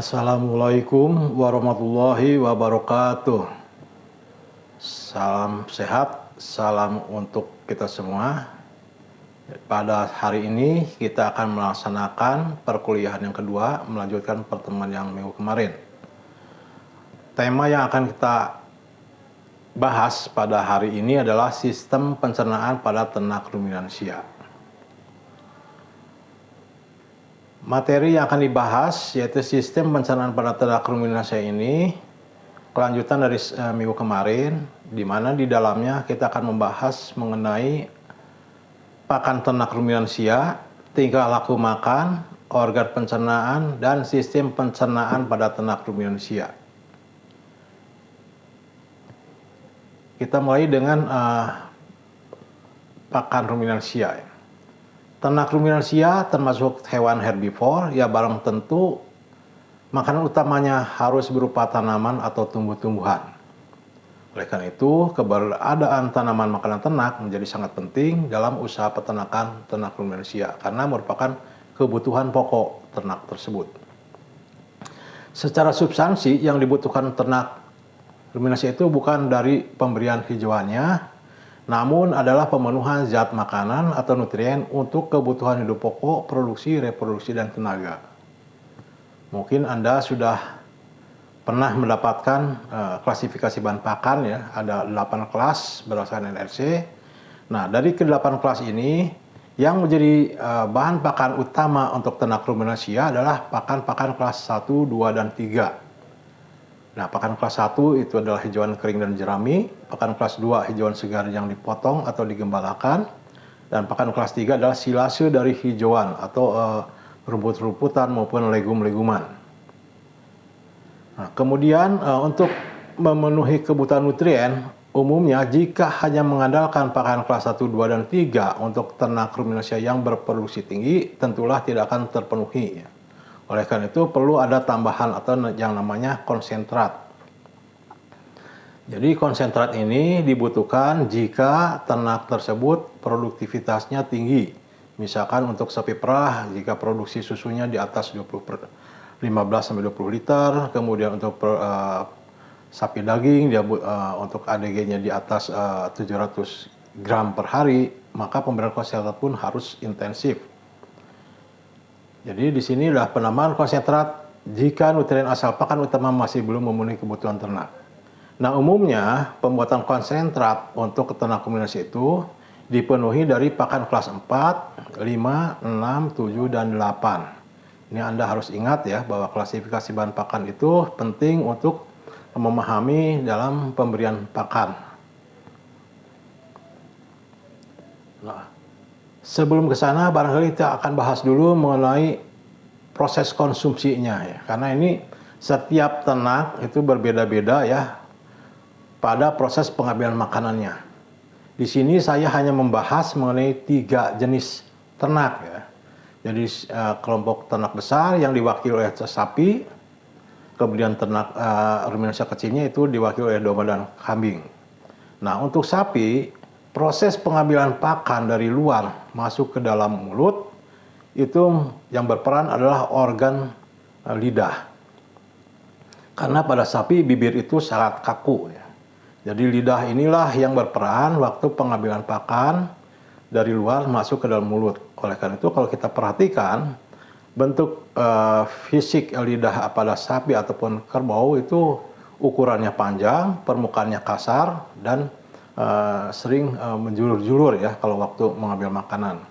Assalamualaikum warahmatullahi wabarakatuh. Salam sehat, salam untuk kita semua. Pada hari ini kita akan melaksanakan perkuliahan yang kedua, melanjutkan pertemuan yang minggu kemarin. Tema yang akan kita bahas pada hari ini adalah sistem pencernaan pada ternak ruminansia. Materi yang akan dibahas yaitu sistem pencernaan pada ternak ruminansia ini kelanjutan dari minggu kemarin, di mana di dalamnya kita akan membahas mengenai pakan ternak ruminansia, tingkah laku makan, organ pencernaan, dan sistem pencernaan pada ternak ruminansia. Kita mulai dengan pakan ruminansia. Ternak ruminansia termasuk hewan herbivor, ya barang tentu makanan utamanya harus berupa tanaman atau tumbuh-tumbuhan. Oleh karena itu, keberadaan tanaman makanan ternak menjadi sangat penting dalam usaha peternakan ternak ruminansia karena merupakan kebutuhan pokok ternak tersebut. Secara substansi yang dibutuhkan ternak ruminansia itu bukan dari pemberian hijauannya, namun adalah pemenuhan zat makanan atau nutrien untuk kebutuhan hidup pokok, produksi, reproduksi, dan tenaga. Mungkin Anda sudah pernah mendapatkan klasifikasi bahan pakan ya, ada 8 kelas berdasarkan NRC. Nah, dari ke-8 kelas ini yang menjadi bahan pakan utama untuk ternak ruminansia adalah pakan-pakan kelas 1, 2, dan 3. Nah, pakan kelas 1 itu adalah hijauan kering dan jerami, pakan kelas 2 hijauan segar yang dipotong atau digembalakan, dan pakan kelas 3 adalah silase dari hijauan atau rumput-rumputan maupun legum-leguman. Nah, kemudian untuk memenuhi kebutuhan nutrien, umumnya jika hanya mengandalkan pakan kelas 1, 2, dan 3 untuk ternak ruminansia yang berproduksi tinggi, tentulah tidak akan terpenuhi. Oleh karena itu perlu ada tambahan atau yang namanya konsentrat. Jadi konsentrat ini dibutuhkan jika ternak tersebut produktivitasnya tinggi. Misalkan untuk sapi perah jika produksi susunya di atas 15-20 liter, kemudian untuk sapi daging untuk ADG-nya di atas 700 gram per hari, maka pemberian konsentrat pun harus intensif. Jadi di sini adalah penambahan konsentrat jika nutrien asal pakan utama masih belum memenuhi kebutuhan ternak. Nah, umumnya pembuatan konsentrat untuk ternak ruminansia itu dipenuhi dari pakan kelas 4, 5, 6, 7, dan 8. Ini Anda harus ingat ya bahwa klasifikasi bahan pakan itu penting untuk memahami dalam pemberian pakan. Nah, sebelum ke sana barangkali kita akan bahas dulu mengenai proses konsumsinya ya. Karena ini setiap ternak itu berbeda-beda ya pada proses pengambilan makanannya. Di sini saya hanya membahas mengenai 3 jenis ternak ya. Jadi kelompok ternak besar yang diwakili oleh sapi, kemudian ternak ruminansia kecilnya itu diwakili oleh domba dan kambing. Nah, untuk sapi, proses pengambilan pakan dari luar masuk ke dalam mulut itu yang berperan adalah organ lidah. Karena pada sapi bibir itu sangat kaku ya. Jadi lidah inilah yang berperan waktu pengambilan pakan dari luar masuk ke dalam mulut. Oleh karena itu kalau kita perhatikan bentuk fisik lidah pada sapi ataupun kerbau itu ukurannya panjang, permukaannya kasar, dan sering menjulur-julur ya kalau waktu mengambil makanan.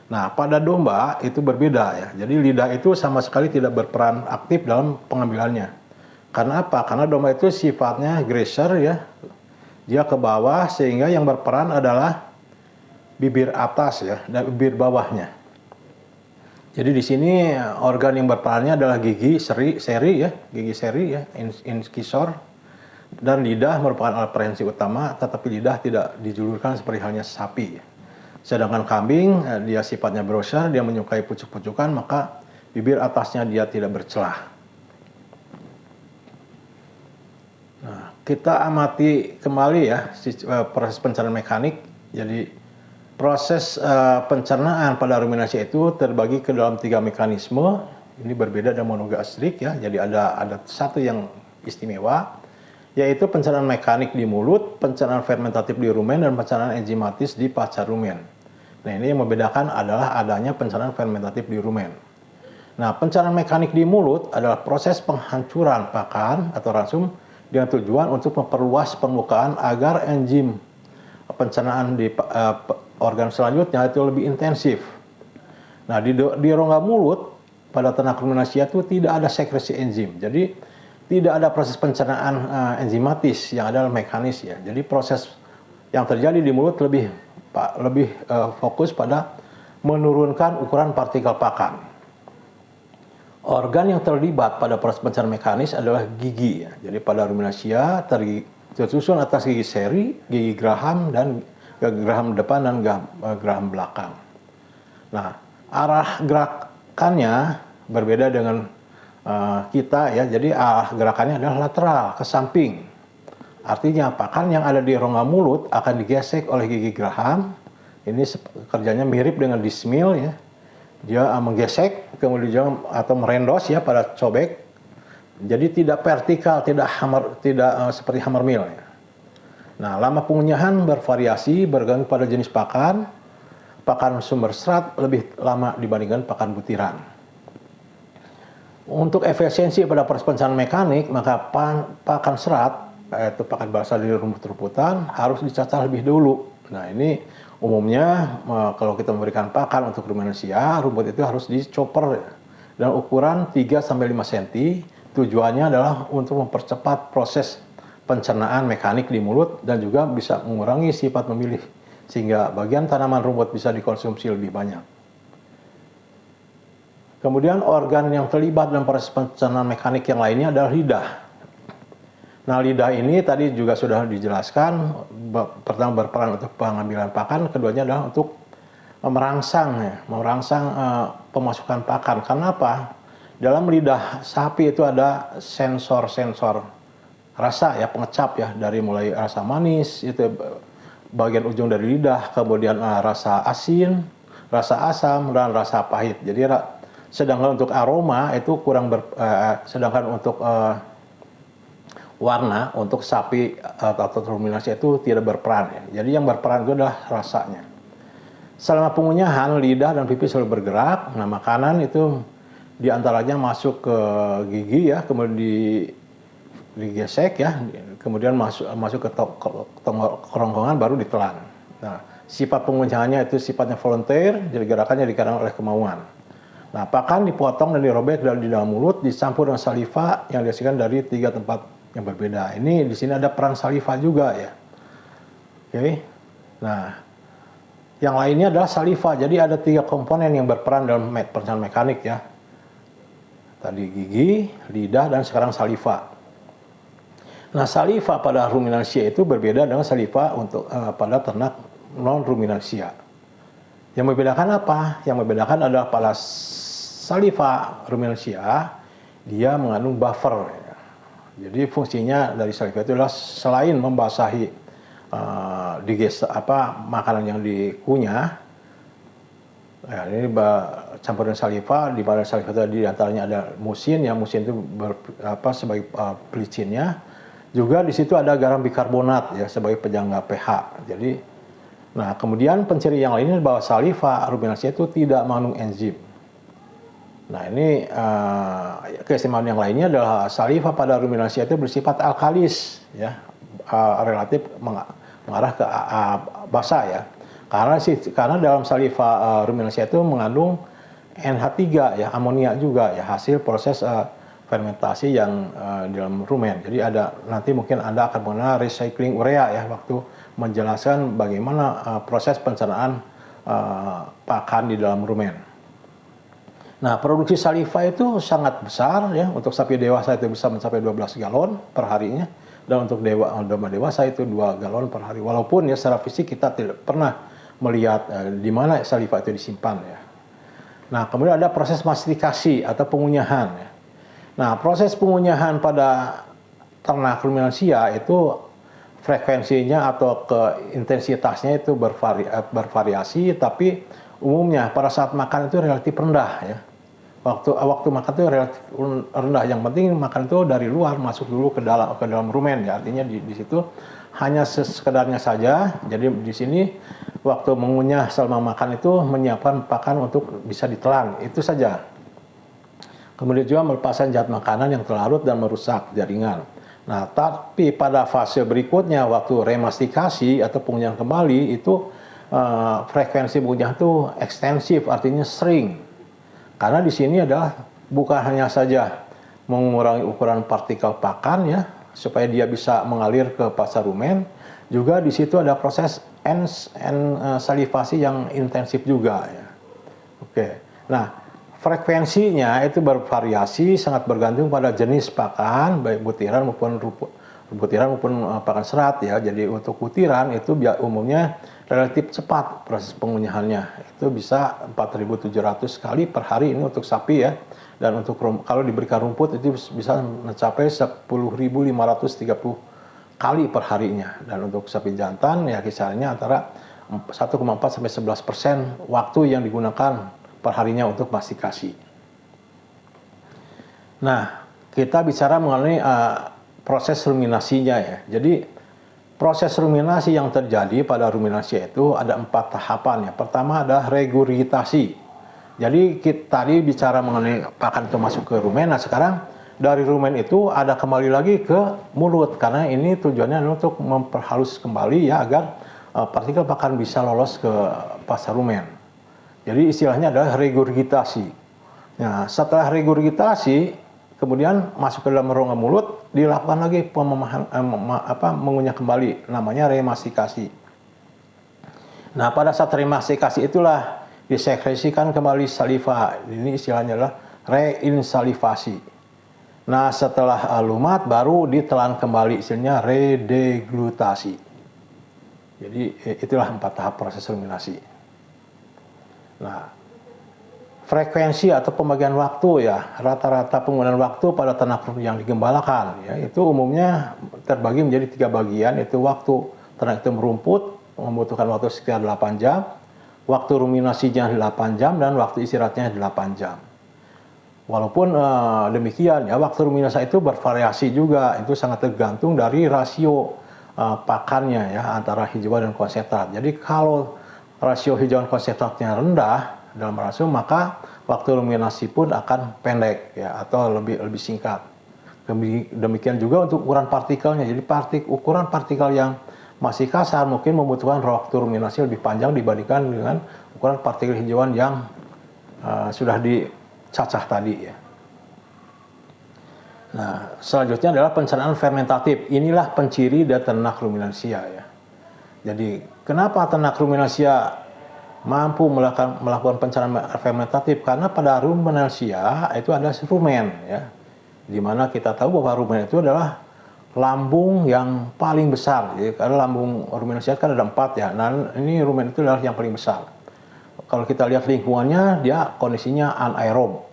Nah, pada domba itu berbeda ya. Jadi lidah itu sama sekali tidak berperan aktif dalam pengambilannya. Karena apa? Karena domba itu sifatnya grazer ya. Dia ke bawah sehingga yang berperan adalah bibir atas ya dan bibir bawahnya. Jadi di sini organ yang berperannya adalah gigi seri ya, gigi seri ya, incisor. Dan lidah merupakan alat referensi utama, tetapi lidah tidak dijulurkan seperti halnya sapi. Sedangkan kambing, dia sifatnya browser, dia menyukai pucuk-pucukan, maka bibir atasnya dia tidak bercelah. Nah, kita amati kembali ya proses pencernaan mekanik. Jadi proses pencernaan pada ruminansia itu terbagi ke dalam 3 mekanisme. Ini berbeda dengan monogastrik ya. Jadi ada satu yang istimewa, yaitu pencernaan mekanik di mulut, pencernaan fermentatif di rumen, dan pencernaan enzimatis di pasca rumen. Nah, ini yang membedakan adalah adanya pencernaan fermentatif di rumen. Nah, pencernaan mekanik di mulut adalah proses penghancuran pakan atau ransum dengan tujuan untuk memperluas permukaan agar enzim pencernaan di organ selanjutnya itu lebih intensif. Nah, di rongga mulut pada ternak ruminansia itu tidak ada sekresi enzim. Jadi tidak ada proses pencernaan enzimatis, yang ada mekanis ya. Jadi proses yang terjadi di mulut lebih fokus pada menurunkan ukuran partikel pakan. Organ yang terlibat pada proses pencernaan mekanis adalah gigi ya. Jadi pada ruminansia tersusun atas gigi seri, gigi geraham, dan geraham depan dan geraham belakang. Nah, arah gerakannya berbeda dengan kita ya. Jadi arah gerakannya adalah lateral, ke samping. Artinya pakan yang ada di rongga mulut akan digesek oleh gigi geraham. Ini kerjanya mirip dengan dismil ya. Dia menggesek kemudian atau merendos ya pada cobek. Jadi tidak vertikal, tidak seperti hammer mill ya. Nah, lama pengunyahan bervariasi bergantung pada jenis pakan. Pakan sumber serat lebih lama dibandingkan pakan butiran. Untuk efisiensi pada proses pencernaan mekanik, maka pakan serat, yaitu pakan berasal dari rumput-rumputan, harus dicacah lebih dulu. Nah, ini umumnya kalau kita memberikan pakan untuk ruminansia, rumput itu harus dicoper dengan ukuran 3-5 cm. Tujuannya adalah untuk mempercepat proses pencernaan mekanik di mulut dan juga bisa mengurangi sifat memilih, sehingga bagian tanaman rumput bisa dikonsumsi lebih banyak. Kemudian organ yang terlibat dalam proses pencernaan mekanik yang lainnya adalah lidah. Nah, lidah ini tadi juga sudah dijelaskan, pertama berperan untuk pengambilan pakan, keduanya adalah untuk merangsang pemasukan pakan. Karena apa? Dalam lidah sapi itu ada sensor-sensor rasa ya, pengecap ya, dari mulai rasa manis itu bagian ujung dari lidah, kemudian rasa asin, rasa asam, dan rasa pahit. Jadi sedangkan untuk aroma itu sedangkan untuk warna untuk sapi atau ruminansia itu tidak berperan ya. Jadi yang berperan itu adalah rasanya. Selama pengunyahan, lidah dan pipi selalu bergerak. Nah, makanan itu diantaranya masuk ke gigi ya, kemudian digesek ya, kemudian masuk ke kerongkongan baru ditelan. Nah, sifat pengunyahannya itu sifatnya volunteer, jadi gerakannya dikarang oleh kemauan. Nah, pakan dipotong dan dirobek di dalam mulut, dicampur dengan saliva yang dihasilkan dari 3 tempat yang berbeda. Ini di sini ada peran saliva juga ya. Oke. Nah, yang lainnya adalah saliva. Jadi ada 3 komponen yang berperan dalam pencernaan mekanik ya. Tadi gigi, lidah, dan sekarang saliva. Nah, saliva pada ruminansia itu berbeda dengan saliva untuk pada ternak non ruminansia. Yang membedakan apa? Yang membedakan adalah pada saliva ruminansia dia mengandung buffer. Ya. Jadi fungsinya dari saliva itu adalah selain membasahi makanan yang dikunyah. Ya, ini campuran saliva, di mana saliva itu diantaranya ada musin, ya musin itu sebagai pelicinnya. Juga di situ ada garam bikarbonat ya sebagai penyangga pH. Jadi, nah kemudian penciri yang lainnya bahwa saliva ruminansia itu tidak mengandung enzim. Nah ini keistimewaan yang lainnya adalah saliva pada ruminansia itu bersifat alkalis ya, relatif mengarah ke basa ya. Karena dalam saliva ruminansia itu mengandung NH3 ya, amonia juga ya, hasil proses fermentasi yang di dalam rumen. Jadi nanti mungkin Anda akan mengenal recycling urea ya waktu menjelaskan bagaimana proses pencernaan pakan di dalam rumen. Nah, produksi saliva itu sangat besar ya. Untuk sapi dewasa itu bisa mencapai 12 galon per harinya, dan untuk domba dewasa itu 2 galon per hari. Walaupun ya secara fisik kita tidak pernah melihat di mana saliva itu disimpan ya. Nah, kemudian ada proses mastikasi atau pengunyahan ya. Nah, proses pengunyahan pada ternak ruminansia itu frekuensinya atau intensitasnya itu bervariasi, tapi umumnya pada saat makan itu relatif rendah ya. waktu makan itu relatif rendah. Yang penting makan itu dari luar masuk dulu ke dalam rumen ya. Artinya di situ hanya sekedarnya saja. Jadi di sini waktu mengunyah selama makan itu menyiapkan pakan untuk bisa ditelan. Itu saja. Kemudian juga melepaskan zat makanan yang terlarut dan merusak jaringan. Nah, tapi pada fase berikutnya waktu remastikasi atau pengunyahan kembali itu frekuensi pengunyahan itu ekstensif, artinya sering. Karena di sini adalah bukan hanya saja mengurangi ukuran partikel pakan ya, supaya dia bisa mengalir ke pasar rumen, juga di situ ada proses salivasi yang intensif juga ya. Oke. Nah, frekuensinya itu bervariasi, sangat bergantung pada jenis pakan, baik butiran maupun pakan serat ya. Jadi untuk butiran itu umumnya relatif cepat proses pengunyahannya. Itu bisa 4.700 kali per hari ini untuk sapi ya. Dan untuk kalau diberikan rumput itu bisa mencapai 10.530 kali per harinya. Dan untuk sapi jantan ya kisarannya antara 1,4 sampai 11% waktu yang digunakan perharinya untuk mastikasi. Nah, kita bicara mengenai proses ruminasinya ya. Jadi proses ruminasi yang terjadi pada ruminasi itu ada 4 tahapan ya. Pertama adalah regurgitasi. Jadi kita tadi bicara mengenai pakan itu masuk ke rumen. Nah sekarang dari rumen itu ada kembali lagi ke mulut karena ini tujuannya adalah untuk memperhalus kembali ya agar partikel pakan bisa lolos ke pasar rumen. Jadi istilahnya adalah regurgitasi. Nah, setelah regurgitasi, kemudian masuk ke dalam rongga mulut, dilakukan lagi mengunyah kembali, namanya remastikasi. Nah, pada saat remastikasi itulah disekresikan kembali saliva. Ini istilahnya adalah reinsalivasi. Nah, setelah lumat baru ditelan kembali, istilahnya redeglutasi. Jadi itulah 4 tahap proses ruminasi. Nah, frekuensi atau pembagian waktu ya, rata-rata penggunaan waktu pada ternak yang digembalakan ya, itu umumnya terbagi menjadi 3 bagian, yaitu waktu ternak itu merumput membutuhkan waktu sekitar 8 jam, waktu ruminasinya 8 jam, dan waktu istirahatnya 8 jam. Walaupun demikian ya, waktu ruminasi itu bervariasi juga, itu sangat tergantung dari rasio pakannya ya, antara hijauan dan konsentrat. Jadi kalau rasio hijauan konsentratnya rendah dalam rasio, maka waktu ruminasi pun akan pendek ya, atau lebih singkat. Demikian juga untuk ukuran partikelnya. Jadi ukuran partikel yang masih kasar mungkin membutuhkan waktu ruminasi lebih panjang dibandingkan dengan ukuran partikel hijauan yang sudah dicacah tadi ya. Nah, selanjutnya adalah pencernaan fermentatif. Inilah penciri dari ternak ruminansia ya. Jadi kenapa ternak ruminansia mampu melakukan pencernaan fermentatif? Karena pada ruminansia itu ada rumen ya, di mana kita tahu bahwa rumen itu adalah lambung yang paling besar. Jadi, karena lambung ruminansia kan ada 4 ya. Nah ini rumen itu adalah yang paling besar. Kalau kita lihat lingkungannya, dia kondisinya anaerob.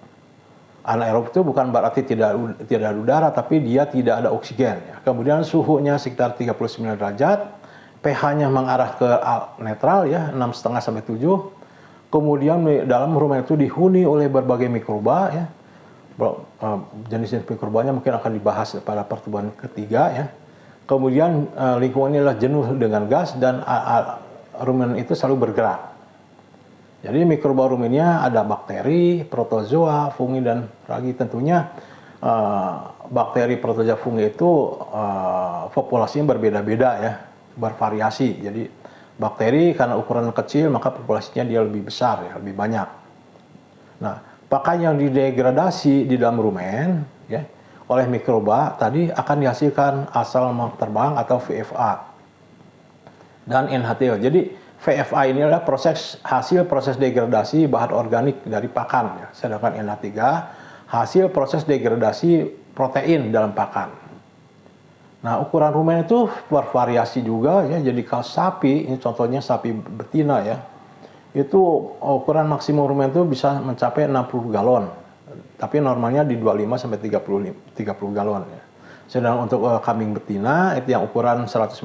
Anaerob itu bukan berarti tidak ada udara, tapi dia tidak ada oksigen ya. Kemudian suhunya sekitar 39 derajat. pH-nya mengarah ke netral ya, 6,5 sampai 7. Kemudian dalam rumen itu dihuni oleh berbagai mikroba ya. Jenis-jenis mikrobanya mungkin akan dibahas pada pertemuan ketiga ya. Kemudian lingkungannya adalah jenuh dengan gas dan rumen itu selalu bergerak. Jadi mikroba rumennya ada bakteri, protozoa, fungi, dan ragi. Tentunya bakteri, protozoa, fungi itu populasinya berbeda-beda ya, bervariasi. Jadi bakteri karena ukuran kecil maka populasinya dia lebih besar ya, lebih banyak. Nah, pakan yang didegradasi di dalam rumen ya oleh mikroba tadi akan dihasilkan asal terbang atau VFA dan NHTO. Jadi VFA ini adalah hasil proses degradasi bahan organik dari pakan ya. Sedangkan NH3 hasil proses degradasi protein dalam pakan. Nah, ukuran rumen itu bervariasi juga ya. Jadi kalau sapi, ini contohnya sapi betina ya, itu ukuran maksimum rumen itu bisa mencapai 60 galon. Tapi normalnya di 25 sampai 30 galon ya. Sedang untuk kambing betina itu yang ukuran 150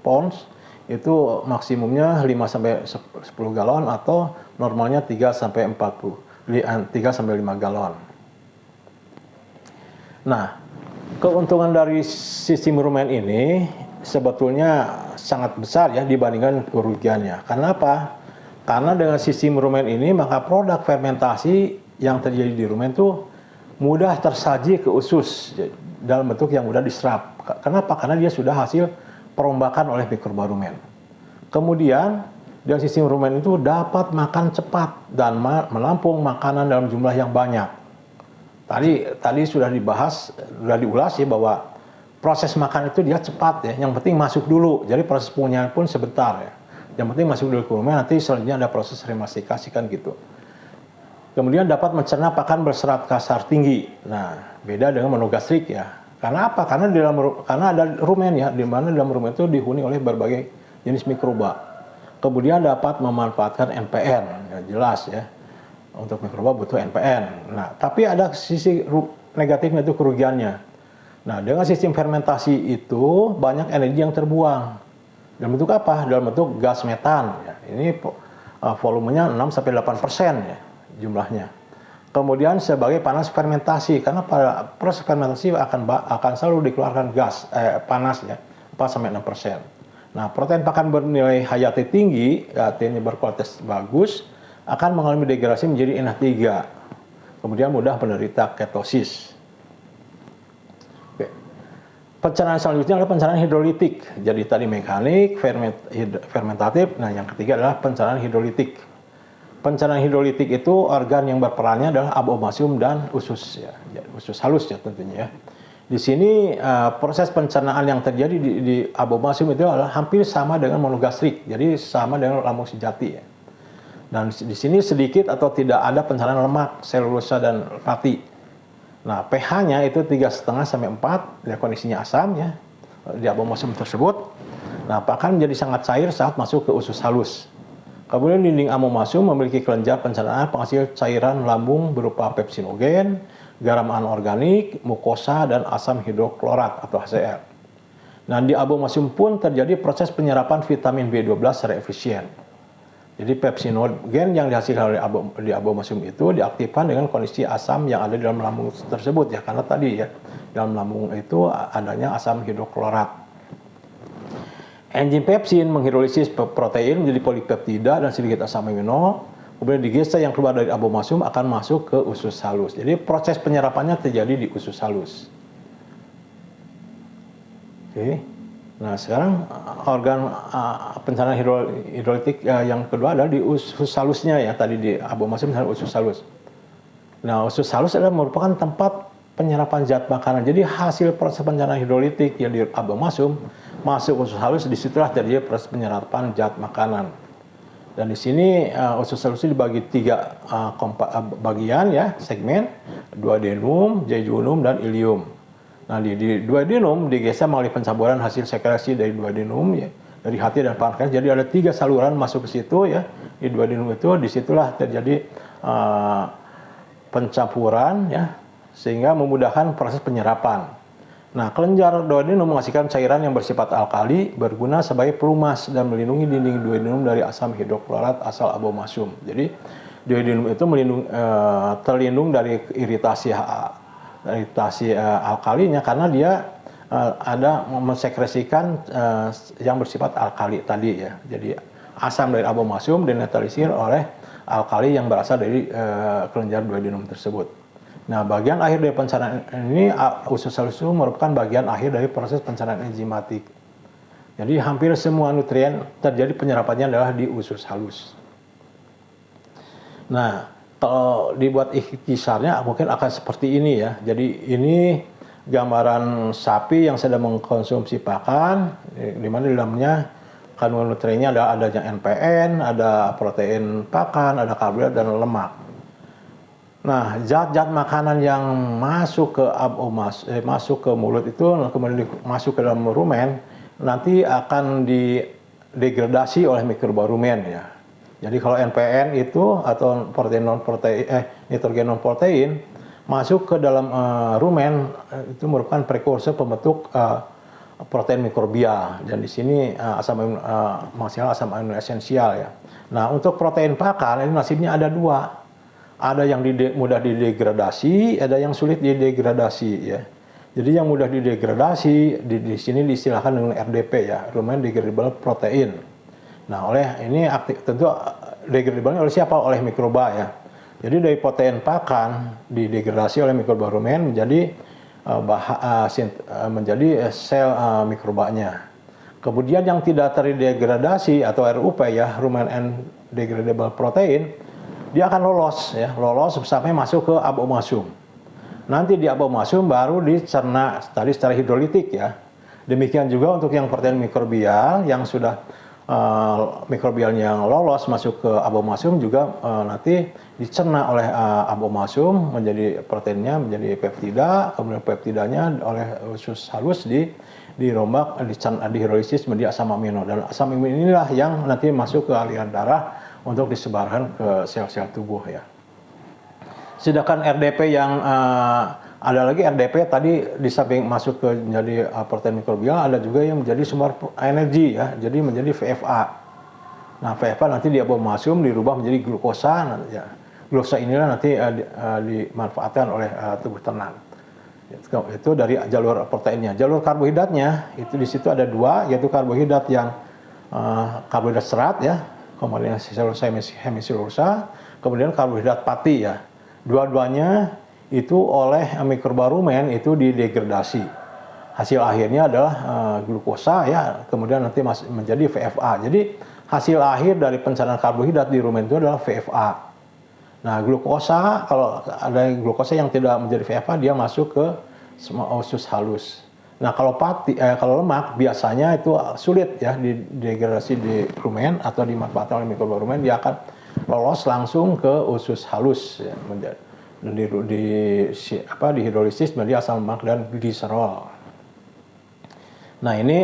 pounds itu maksimumnya 5 sampai 10 galon atau normalnya 3 sampai 40 3 sampai 5 galon. Nah, keuntungan dari sistem rumen ini sebetulnya sangat besar ya dibandingkan kerugiannya. Karena apa? Karena dengan sistem rumen ini maka produk fermentasi yang terjadi di rumen itu mudah tersaji ke usus dalam bentuk yang mudah diserap. Kenapa? Karena dia sudah hasil perombakan oleh mikroba rumen. Kemudian dengan sistem rumen itu dapat makan cepat dan menampung makanan dalam jumlah yang banyak. Tadi sudah dibahas, sudah diulas ya bahwa proses makan itu dia cepat ya. Yang penting masuk dulu. Jadi proses pengunyah pun sebentar ya. Yang penting masuk dulu ke rumen, nanti selanjutnya ada proses remastikasi kan gitu. Kemudian dapat mencerna pakan berserat kasar tinggi. Nah, beda dengan monogastrik ya. Karena apa? Karena ada rumen ya, di mana dalam rumen itu dihuni oleh berbagai jenis mikroba. Kemudian dapat memanfaatkan NPN, ya, jelas ya. Untuk mikroba butuh NPN. Nah, tapi ada sisi negatifnya itu kerugiannya. Nah, dengan sistem fermentasi itu banyak energi yang terbuang. Dalam bentuk apa? Dalam bentuk gas metan. Ya. Ini volumenya 6-8% ya jumlahnya. Kemudian sebagai panas fermentasi, karena pada proses fermentasi akan selalu dikeluarkan gas panas ya 4-6%. Nah, protein pakan bernilai hayati tinggi, artinya berkualitas bagus, akan mengalami degradasi menjadi NH3. Kemudian mudah menderita ketosis. Oke. Pencernaan selanjutnya adalah pencernaan hidrolitik. Jadi tadi mekanik, fermentatif. Nah, yang ketiga adalah pencernaan hidrolitik. Pencernaan hidrolitik itu organ yang berperannya adalah abomasum dan usus ya, usus halus ya tentunya ya. Di sini proses pencernaan yang terjadi di abomasum itu adalah hampir sama dengan monogastrik, jadi sama dengan lambung sejati ya. Dan di sini sedikit atau tidak ada pencernaan lemak, selulosa dan fatty. Nah, pH-nya itu 3,5 sampai 4, ya kondisinya asam ya di abomasum tersebut. Nah, pakan menjadi sangat cair saat masuk ke usus halus. Kemudian dinding abomasum memiliki kelenjar pencernaan penghasil cairan lambung berupa pepsinogen, garam anorganik, mukosa, dan asam hidroklorat atau HCl. Nah, di abomasum pun terjadi proses penyerapan vitamin B12 secara efisien. Jadi pepsinogen yang dihasilkan oleh di abomasum itu diaktifkan dengan kondisi asam yang ada di dalam lambung tersebut ya, karena tadi ya dalam lambung itu adanya asam hidroklorat. Enzim pepsin menghidrolisis protein menjadi polipeptida dan sedikit asam amino. Kemudian digesta yang keluar dari abomasum akan masuk ke usus halus. Jadi proses penyerapannya terjadi di usus halus. Oke. Nah, sekarang organ pencernaan hidrolitik yang kedua adalah di usus halusnya ya. Tadi di abomasum dan usus halus. Nah, usus halus adalah merupakan tempat penyerapan zat makanan. Jadi hasil proses pencernaan hidrolitik yang di abomasum masuk usus halus, disitulah terjadi proses penyerapan zat makanan. Dan di sini usus halus dibagi 3 bagian ya, segmen, duodenum, jejunum, dan ileum. Nah, di duodenum digeser melalui pencampuran hasil sekresi dari duodenum ya, dari hati dan pankreas. Jadi ada 3 saluran masuk ke situ ya. Di duodenum itu disitulah terjadi pencampuran ya, sehingga memudahkan proses penyerapan. Nah, kelenjar duodenum menghasilkan cairan yang bersifat alkali, berguna sebagai pelumas dan melindungi dinding duodenum dari asam hidroklorat asal abomasum. Jadi, duodenum itu terlindung dari iritasi alkalinya karena dia ada mensekresikan yang bersifat alkali tadi ya. Jadi, asam dari abomasum dinetralisir oleh alkali yang berasal dari kelenjar duodenum tersebut. Nah, bagian akhir dari pencernaan ini, usus halus itu merupakan bagian akhir dari proses pencernaan enzimatik. Jadi, hampir semua nutrien terjadi penyerapannya adalah di usus halus. Nah, kalau dibuat ikhtisarnya mungkin akan seperti ini ya. Jadi, ini gambaran sapi yang sedang mengkonsumsi pakan, di mana di dalamnya kandungan nutriennya ada adanya NPN, ada protein pakan, ada karbohidrat dan lemak. Nah, zat-zat makanan yang masuk ke masuk ke mulut itu kemudian masuk ke dalam rumen nanti akan didegradasi oleh mikroba rumen ya. Jadi kalau NPN itu atau nitrogen non protein masuk ke dalam rumen itu merupakan prekursor pembentuk protein mikrobial, dan di sini menghasilkan asam amino esensial ya. Nah, untuk protein pakan ini nasibnya ada 2. ada yang mudah didegradasi, ada yang sulit didegradasi ya. Jadi yang mudah didegradasi di sini diistilahkan dengan RDP ya, rumen degradable protein. Nah, ini tentu degradable oleh siapa? Oleh mikroba ya. Jadi dari protein pakan didegradasi oleh mikroba rumen menjadi menjadi sel mikrobanya. Kemudian yang tidak terdegradasi atau RUP ya, rumen undegradable protein, dia akan lolos sampai masuk ke abomasum. Nanti di abomasum baru dicerna tadi secara hidrolitik ya. Demikian juga untuk yang protein mikrobial yang sudah mikrobialnya yang lolos masuk ke abomasum juga nanti dicerna oleh abomasum menjadi proteinnya menjadi peptida, kemudian peptidanya oleh usus halus dirombak, dihidrolisis menjadi asam amino, dan asam amino inilah yang nanti masuk ke aliran darah untuk disebarkan ke sel-sel tubuh ya. Sedangkan RDP yang ada lagi RDP tadi di samping masuk ke menjadi protein mikrobial, ada juga yang menjadi sumber energi ya, jadi menjadi VFA. Nah, VFA nanti di abomasum dirubah menjadi glukosa ya. Glukosa inilah nanti dimanfaatkan oleh tubuh ternak. Itu dari jalur proteinnya. Jalur karbohidratnya itu di situ ada dua, yaitu karbohidrat yang karbohidrat serat ya, kemudian selulosa hemiselulosa, kemudian karbohidrat pati ya. Dua-duanya itu oleh mikroba rumen itu didegradasi. Hasil akhirnya adalah glukosa ya, kemudian nanti menjadi VFA. Jadi hasil akhir dari pencernaan karbohidrat di rumen itu adalah VFA. Nah, glukosa, kalau ada glukosa yang tidak menjadi VFA, dia masuk ke usus halus. Nah, kalau kalau lemak biasanya itu sulit ya didegradasi di rumen atau dimanfaatkan oleh mikroba rumen, dia akan lolos langsung ke usus halus ya, dihidrolisis menjadi asam lemak dan gliserol. Nah, ini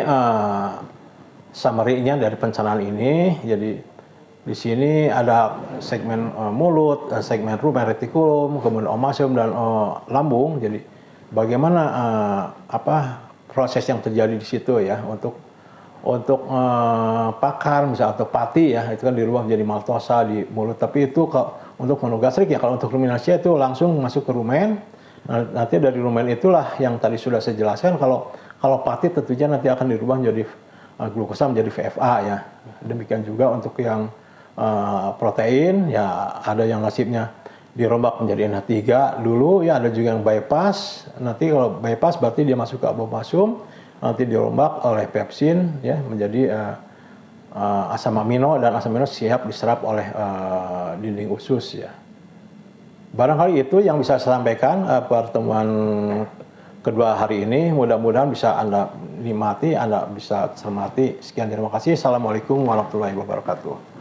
summary-nya dari pencernaan ini. Jadi di sini ada segmen mulut, segmen rumen retikulum, kemudian omasum dan lambung. Jadi bagaimana proses yang terjadi di situ ya untuk pakar misalnya atau pati ya, itu kan dirubah menjadi maltosa di mulut, tapi itu untuk monogastrik ya. Kalau untuk ruminansia itu langsung masuk ke rumen. Nanti dari rumen itulah yang tadi sudah saya jelaskan, kalau pati tentunya nanti akan dirubah menjadi glukosa menjadi VFA ya. Demikian juga untuk yang protein ya, ada yang nasibnya dirombak menjadi NH3 dulu ya, ada juga yang bypass. Nanti kalau bypass berarti dia masuk ke abomasum, nanti dirombak oleh pepsin ya menjadi asam amino, dan asam amino siap diserap oleh dinding usus ya. Barangkali itu yang bisa saya sampaikan pertemuan kedua hari ini. Mudah-mudahan bisa Anda nikmati, Anda bisa cermati. Sekian, terima kasih. Assalamualaikum warahmatullahi wabarakatuh.